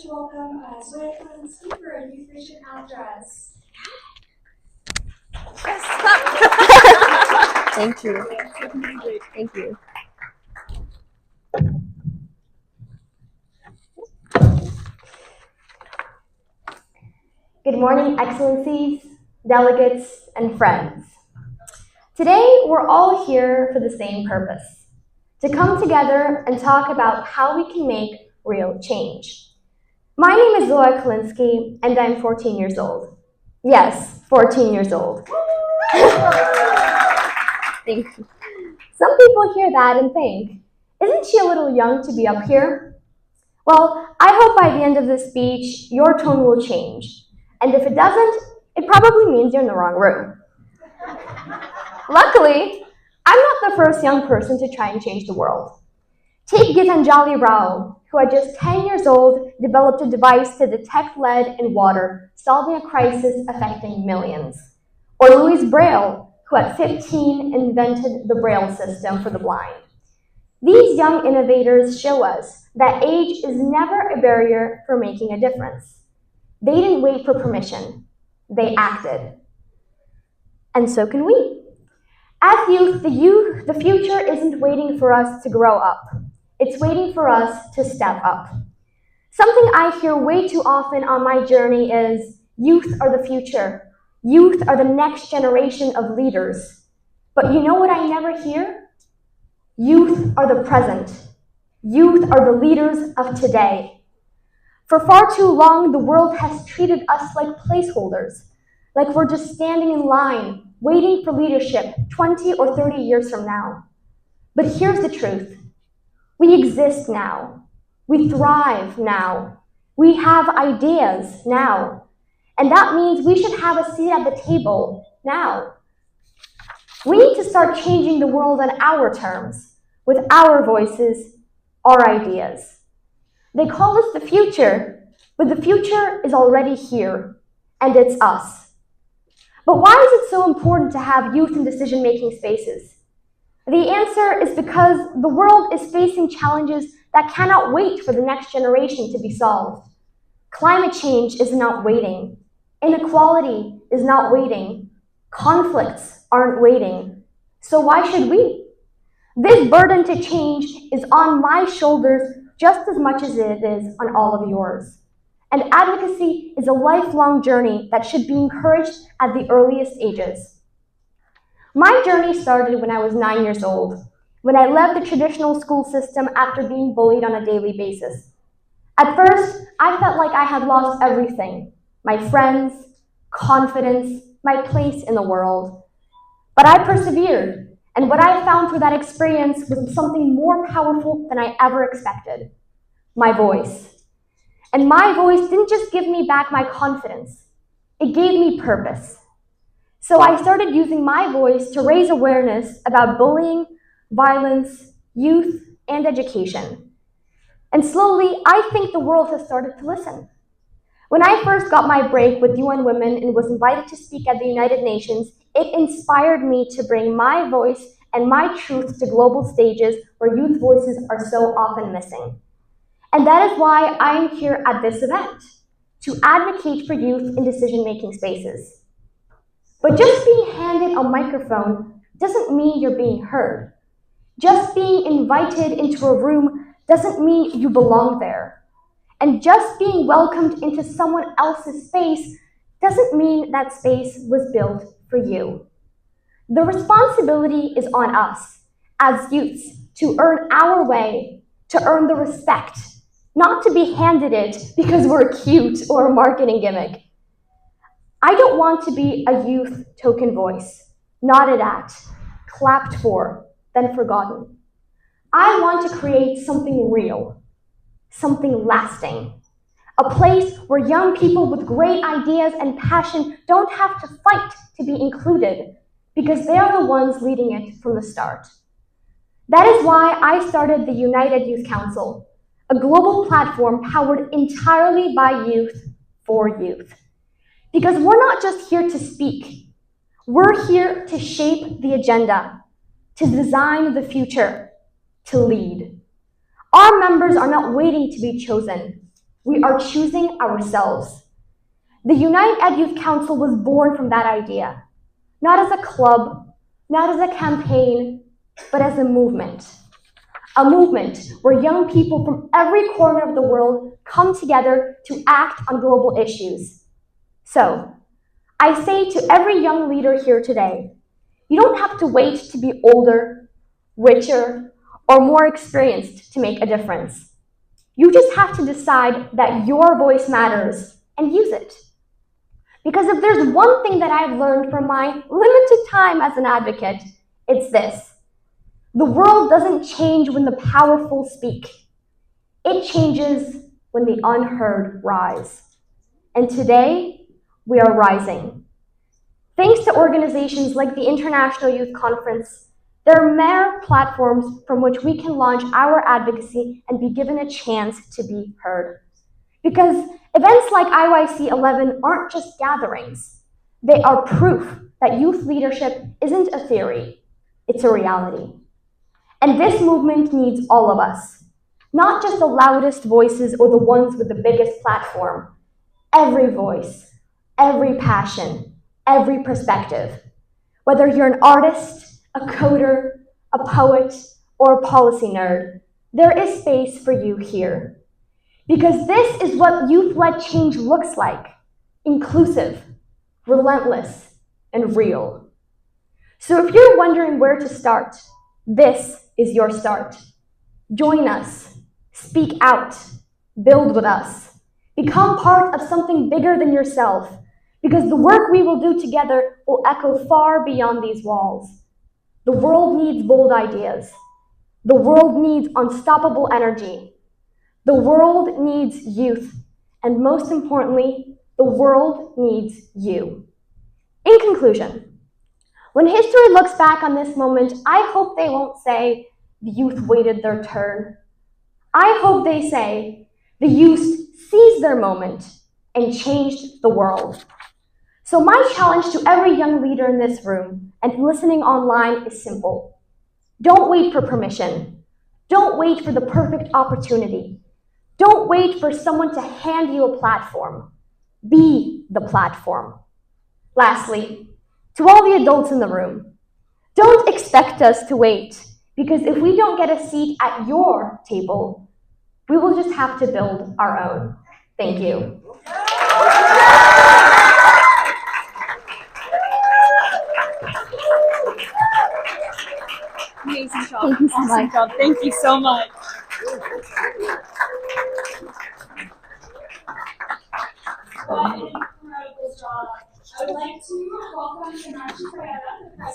to welcome Zoya Kalinsky for a Youth Vision address. Thank you. Thank you. Good morning, Excellencies, delegates, and friends. Today, we're all here for the same purpose, to come together and talk about how we can make real change. My name is Zoya Kalinsky, and I'm 14 years old. Yes, 14 years old. Thank you. Some people hear that and think, isn't she a little young to be up here? Well, I hope by the end of this speech, your tone will change. And if it doesn't, it probably means you're in the wrong room. Luckily, I'm not the first young person to try and change the world. Take Gitanjali Rao, who at just 10 years old developed a device to detect lead in water, solving a crisis affecting millions. Or Louise Braille, who at 15 invented the Braille system for the blind. These young innovators show us that age is never a barrier for making a difference. They didn't wait for permission, they acted. And so can we. As youth, the future isn't waiting for us to grow up. It's waiting for us to step up. Something I hear way too often on my journey is, youth are the future. Youth are the next generation of leaders. But you know what I never hear? Youth are the present. Youth are the leaders of today. For far too long, the world has treated us like placeholders, like we're just standing in line, waiting for leadership 20 or 30 years from now. But here's the truth. We exist now. We thrive now. We have ideas now. And that means we should have a seat at the table now. We need to start changing the world on our terms, with our voices, our ideas. They call us the future, but the future is already here, and it's us. But why is it so important to have youth in decision-making spaces? The answer is because the world is facing challenges that cannot wait for the next generation to be solved. Climate change is not waiting. Inequality is not waiting. Conflicts aren't waiting. So why should we? This burden to change is on my shoulders just as much as it is on all of yours. And advocacy is a lifelong journey that should be encouraged at the earliest ages. My journey started when I was 9 years old, when I left the traditional school system after being bullied on a daily basis. At first, I felt like I had lost everything, my friends, confidence, my place in the world. But I persevered, and what I found through that experience was something more powerful than I ever expected, my voice. And my voice didn't just give me back my confidence, it gave me purpose. So I started using my voice to raise awareness about bullying, violence, youth, and education. And slowly, I think the world has started to listen. When I first got my break with UN Women and was invited to speak at the United Nations, it inspired me to bring my voice and my truth to global stages where youth voices are so often missing. And that is why I am here at this event, to advocate for youth in decision-making spaces. But just being handed a microphone doesn't mean you're being heard. Just being invited into a room doesn't mean you belong there. And just being welcomed into someone else's space doesn't mean that space was built for you. The responsibility is on us, as youths, to earn our way, to earn the respect, not to be handed it because we're cute or a marketing gimmick. I don't want to be a youth token voice, nodded at, clapped for, then forgotten. I want to create something real, something lasting, a place where young people with great ideas and passion don't have to fight to be included because they are the ones leading it from the start. That is why I started the UnitEd Youth Council, a global platform powered entirely by youth for youth. Because we're not just here to speak. We're here to shape the agenda, to design the future, to lead. Our members are not waiting to be chosen. We are choosing ourselves. The UnitEd Youth Council was born from that idea, not as a club, not as a campaign, but as a movement. A movement where young people from every corner of the world come together to act on global issues. So, I say to every young leader here today, you don't have to wait to be older, richer, or more experienced to make a difference. You just have to decide that your voice matters and use it. Because if there's one thing that I've learned from my limited time as an advocate, it's this. The world doesn't change when the powerful speak. It changes when the unheard rise. And today, we are rising. Thanks to organizations like the International Youth Conference, there are mere platforms from which we can launch our advocacy and be given a chance to be heard. Because events like IYC11 aren't just gatherings. They are proof that youth leadership isn't a theory, it's a reality. And this movement needs all of us, not just the loudest voices or the ones with the biggest platform. Every voice, every passion, every perspective. Whether you're an artist, a coder, a poet, or a policy nerd, there is space for you here. Because this is what youth-led change looks like: inclusive, relentless, and real. So if you're wondering where to start, this is your start. Join us, speak out, build with us, become part of something bigger than yourself, because the work we will do together will echo far beyond these walls. The world needs bold ideas. The world needs unstoppable energy. The world needs youth, and most importantly, the world needs you. In conclusion, when history looks back on this moment, I hope they won't say the youth waited their turn. I hope they say the youth seized their moment and changed the world. So my challenge to every young leader in this room and listening online is simple. Don't wait for permission. Don't wait for the perfect opportunity. Don't wait for someone to hand you a platform. Be the platform. Lastly, to all the adults in the room, don't expect us to wait, because if we don't get a seat at your table, we will just have to build our own. Thank you. Amazing job. Thank you so much. Job. Thank you so much. What an incredible job. I would like to welcome Himanshu Prayara, the president.